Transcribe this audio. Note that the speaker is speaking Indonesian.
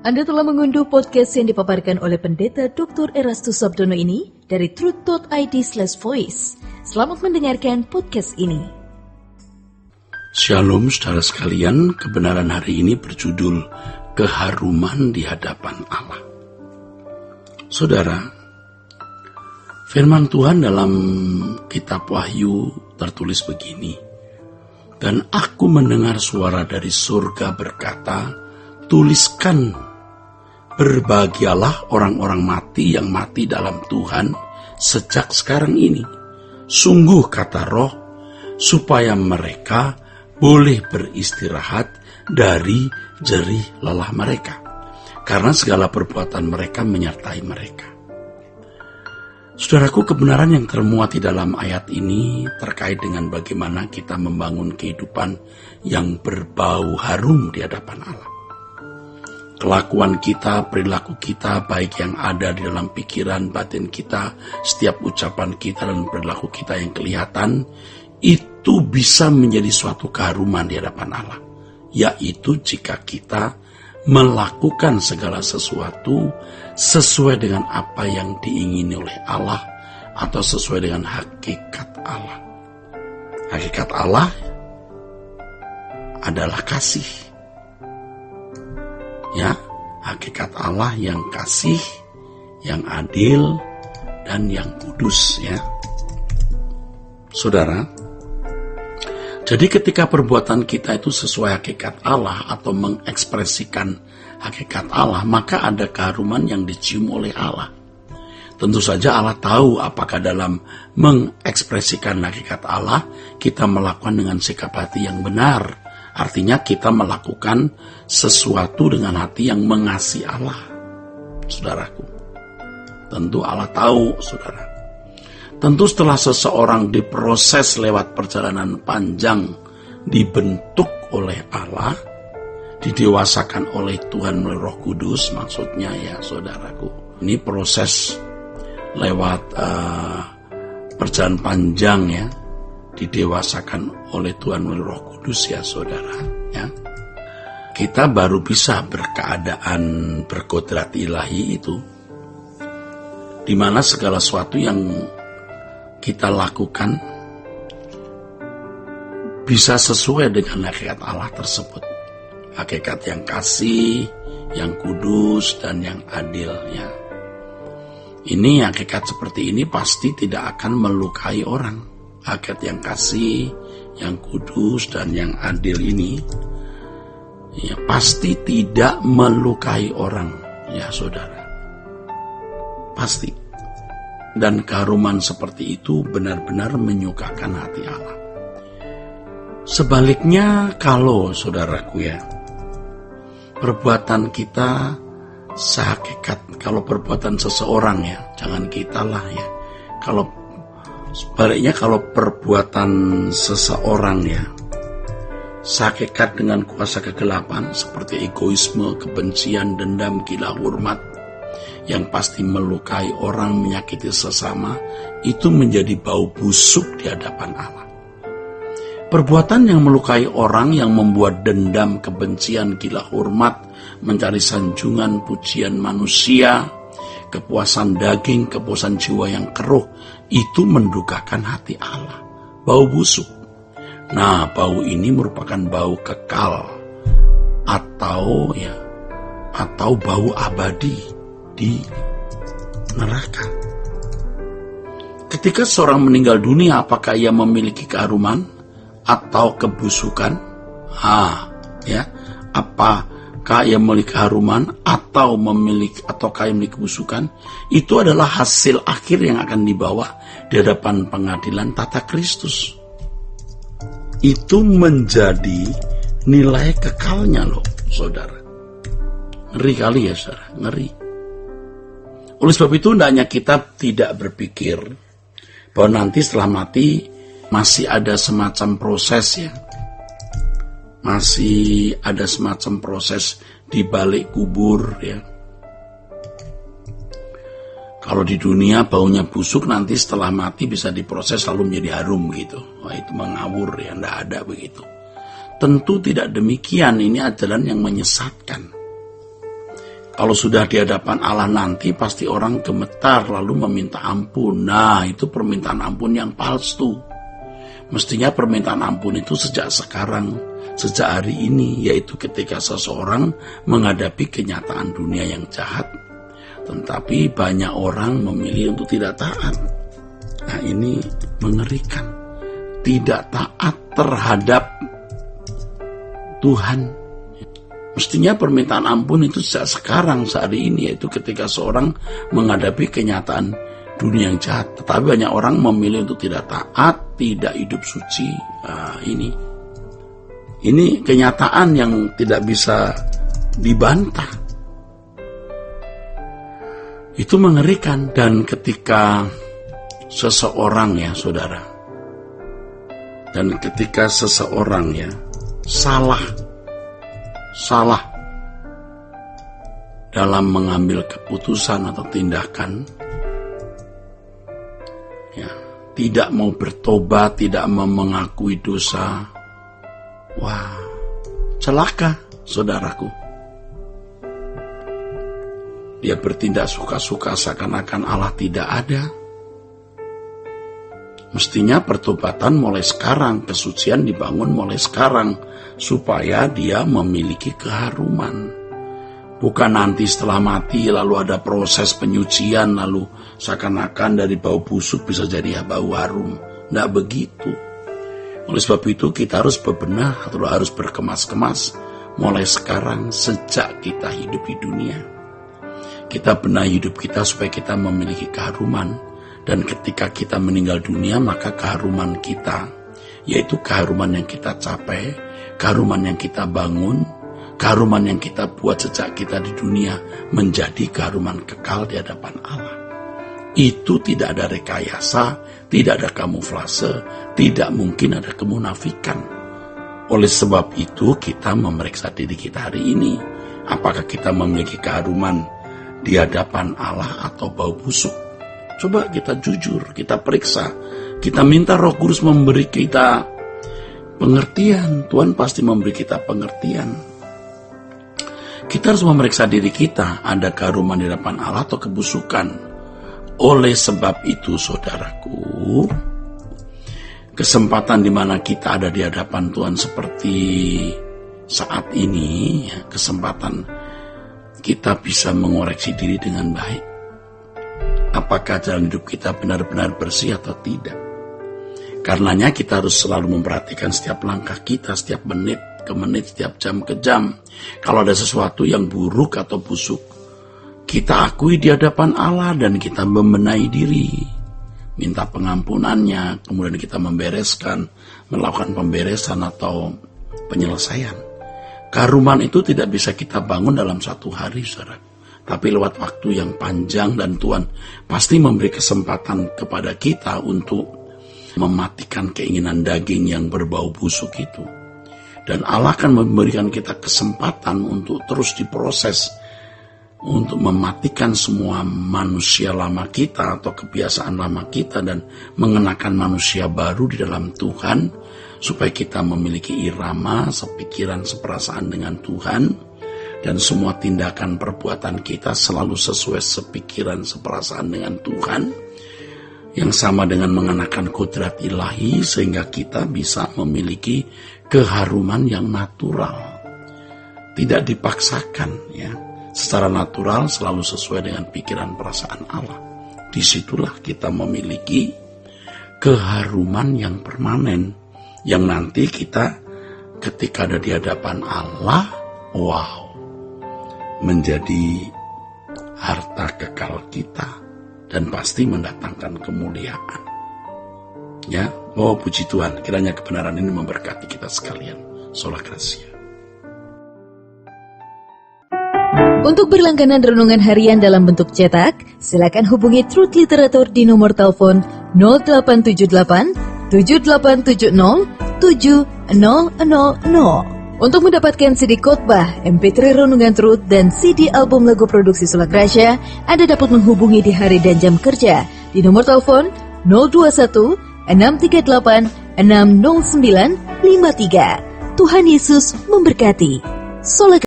Anda telah mengunduh podcast yang dipaparkan oleh Pendeta Dr. Erastus Sabdono ini dari truth.id/voice. Selamat mendengarkan podcast ini. Shalom saudara sekalian, kebenaran hari ini berjudul Keharuman di Hadapan Allah. Saudara, firman Tuhan dalam kitab Wahyu tertulis begini, "Dan aku mendengar suara dari surga berkata, tuliskan, berbahagialah orang-orang mati yang mati dalam Tuhan sejak sekarang ini. Sungguh kata Roh, supaya mereka boleh beristirahat dari jerih lelah mereka, karena segala perbuatan mereka menyertai mereka." Saudaraku, kebenaran yang termuat di dalam ayat ini terkait dengan bagaimana kita membangun kehidupan yang berbau harum di hadapan Allah. Kelakuan kita, perilaku kita, baik yang ada di dalam pikiran, batin kita, setiap ucapan kita dan perilaku kita yang kelihatan, itu bisa menjadi suatu keharuman di hadapan Allah. Yaitu jika kita melakukan segala sesuatu sesuai dengan apa yang diingini oleh Allah atau sesuai dengan hakikat Allah. Hakikat Allah adalah kasih. Ya, hakikat Allah yang kasih, yang adil, dan yang kudus, ya. Saudara, jadi ketika perbuatan kita itu sesuai hakikat Allah atau mengekspresikan hakikat Allah, maka ada keharuman yang dicium oleh Allah. Tentu saja Allah tahu apakah dalam mengekspresikan hakikat Allah kita melakukan dengan sikap hati yang benar. Artinya kita melakukan sesuatu dengan hati yang mengasihi Allah, saudaraku. Tentu Allah tahu, saudara. Tentu setelah seseorang diproses lewat perjalanan panjang, dibentuk oleh Allah, didewasakan oleh Tuhan melalui Roh Kudus, maksudnya ya saudaraku. Ini proses lewat perjalanan panjang ya, didewasakan oleh Tuhan melalui Roh Kudus ya saudara ya. Kita baru bisa berkeadaan berkodrat ilahi itu, di mana segala sesuatu yang kita lakukan bisa sesuai dengan hakikat Allah tersebut. Hakikat yang kasih, yang kudus, dan yang adil ya. Ini hakikat seperti ini pasti tidak akan melukai orang. Hakikat yang kasih, yang kudus, dan yang adil ini ya pasti tidak melukai orang ya saudara. Pasti. Dan keharuman seperti itu benar-benar menyukakan hati Allah. Sebaliknya kalau saudaraku ya, perbuatan kita sehakikat, kalau perbuatan seseorang ya, jangan kita lah ya. Kalau sebaliknya, kalau perbuatan seseorang ya sehakikat dengan kuasa kegelapan seperti egoisme, kebencian, dendam, gila hormat yang pasti melukai orang, menyakiti sesama, itu menjadi bau busuk di hadapan Allah. Perbuatan yang melukai orang, yang membuat dendam, kebencian, gila hormat, mencari sanjungan, pujian manusia, kepuasan daging, kepuasan jiwa yang keruh, itu mendukakan hati Allah. Bau busuk. Nah, bau ini merupakan bau kekal atau bau abadi di neraka. Ketika seorang meninggal dunia, apakah ia memiliki keharuman atau kebusukan? Apakah ia memiliki keharuman ataukah ia memiliki kebusukan? Itu adalah hasil akhir yang akan dibawa di hadapan pengadilan tata Kristus. Itu menjadi nilai kekalnya loh, saudara. Ngeri kali ya, saudara, ngeri. Oleh sebab itu, hendaknya kita tidak berpikir bahwa nanti setelah mati masih ada semacam proses ya. Masih ada semacam proses di balik kubur ya. Kalau di dunia baunya busuk, nanti setelah mati bisa diproses lalu menjadi harum gitu. Wah, itu mengawur ya, tidak ada begitu. Tentu tidak demikian, ini ajaran yang menyesatkan. Kalau sudah di hadapan Allah nanti pasti orang gemetar lalu meminta ampun. Nah, itu permintaan ampun yang palsu. Mestinya permintaan ampun itu sejak sekarang, sejak hari ini, yaitu ketika seseorang menghadapi kenyataan dunia yang jahat. Tetapi banyak orang memilih untuk tidak taat. Nah, ini mengerikan. Tidak taat terhadap Tuhan. Mestinya permintaan ampun itu sejak sekarang, saat ini, yaitu ketika seorang menghadapi kenyataan dunia yang jahat. Tetapi banyak orang memilih untuk tidak taat, tidak hidup suci. Nah, ini kenyataan yang tidak bisa dibantah. Itu mengerikan. Dan ketika seseorang ya saudara, dan ketika seseorang ya salah dalam mengambil keputusan atau tindakan, ya, tidak mau bertobat, tidak mau mengakui dosa, wah, celaka saudaraku. Dia bertindak suka-suka seakan-akan Allah tidak ada. Mestinya pertobatan mulai sekarang, kesucian dibangun mulai sekarang, supaya dia memiliki keharuman. Bukan nanti setelah mati lalu ada proses penyucian, lalu seakan-akan dari bau busuk bisa jadi bau harum. Tidak begitu. Oleh sebab itu kita harus bebenah atau harus berkemas-kemas mulai sekarang sejak kita hidup di dunia. Kita benahi hidup kita supaya kita memiliki keharuman. Dan ketika kita meninggal dunia, maka keharuman kita, yaitu keharuman yang kita capai, keharuman yang kita bangun, keharuman yang kita buat sejak kita di dunia, menjadi keharuman kekal di hadapan Allah. Itu tidak ada rekayasa, tidak ada kamuflase, tidak mungkin ada kemunafikan. Oleh sebab itu kita memeriksa diri kita hari ini. Apakah kita memiliki keharuman di hadapan Allah atau bau busuk? Coba kita jujur, kita periksa. Kita minta Roh Kudus memberi kita pengertian. Tuhan pasti memberi kita pengertian. Kita harus memeriksa diri kita, ada keharuman di hadapan Allah atau kebusukan. Oleh sebab itu, saudaraku, kesempatan di mana kita ada di hadapan Tuhan seperti saat ini, ya, kesempatan kita bisa mengoreksi diri dengan baik. Apakah jalan hidup kita benar-benar bersih atau tidak? Karenanya kita harus selalu memperhatikan setiap langkah kita, setiap menit ke menit, setiap jam ke jam. Kalau ada sesuatu yang buruk atau busuk, kita akui di hadapan Allah dan kita membenahi diri. Minta pengampunannya, kemudian kita membereskan, melakukan pemberesan atau penyelesaian. Keharuman itu tidak bisa kita bangun dalam satu hari, saudara. Tapi lewat waktu yang panjang, dan Tuhan pasti memberi kesempatan kepada kita untuk mematikan keinginan daging yang berbau busuk itu. Dan Allah akan memberikan kita kesempatan untuk terus diproses, untuk mematikan semua manusia lama kita atau kebiasaan lama kita dan mengenakan manusia baru di dalam Tuhan, supaya kita memiliki irama, sepikiran, seperasaan dengan Tuhan. Dan semua tindakan perbuatan kita selalu sesuai sepikiran, seperasaan dengan Tuhan, yang sama dengan mengenakan kodrat ilahi, sehingga kita bisa memiliki keharuman yang natural, tidak dipaksakan, ya, secara natural selalu sesuai dengan pikiran perasaan Allah. Disitulah kita memiliki keharuman yang permanen, yang nanti kita ketika ada di hadapan Allah, wow, menjadi harta kekal kita dan pasti mendatangkan kemuliaan. Ya, oh puji Tuhan, kiranya kebenaran ini memberkati kita sekalian. Sola Gracia. Untuk berlangganan renungan harian dalam bentuk cetak, silakan hubungi Truth Literatur di nomor telepon 0878 7870 7000. Untuk mendapatkan CD khotbah, MP3 renungan Truth, dan CD album lagu produksi Sola Gracia, Anda dapat menghubungi di hari dan jam kerja di nomor telepon 021 638 60953. Tuhan Yesus memberkati. Sola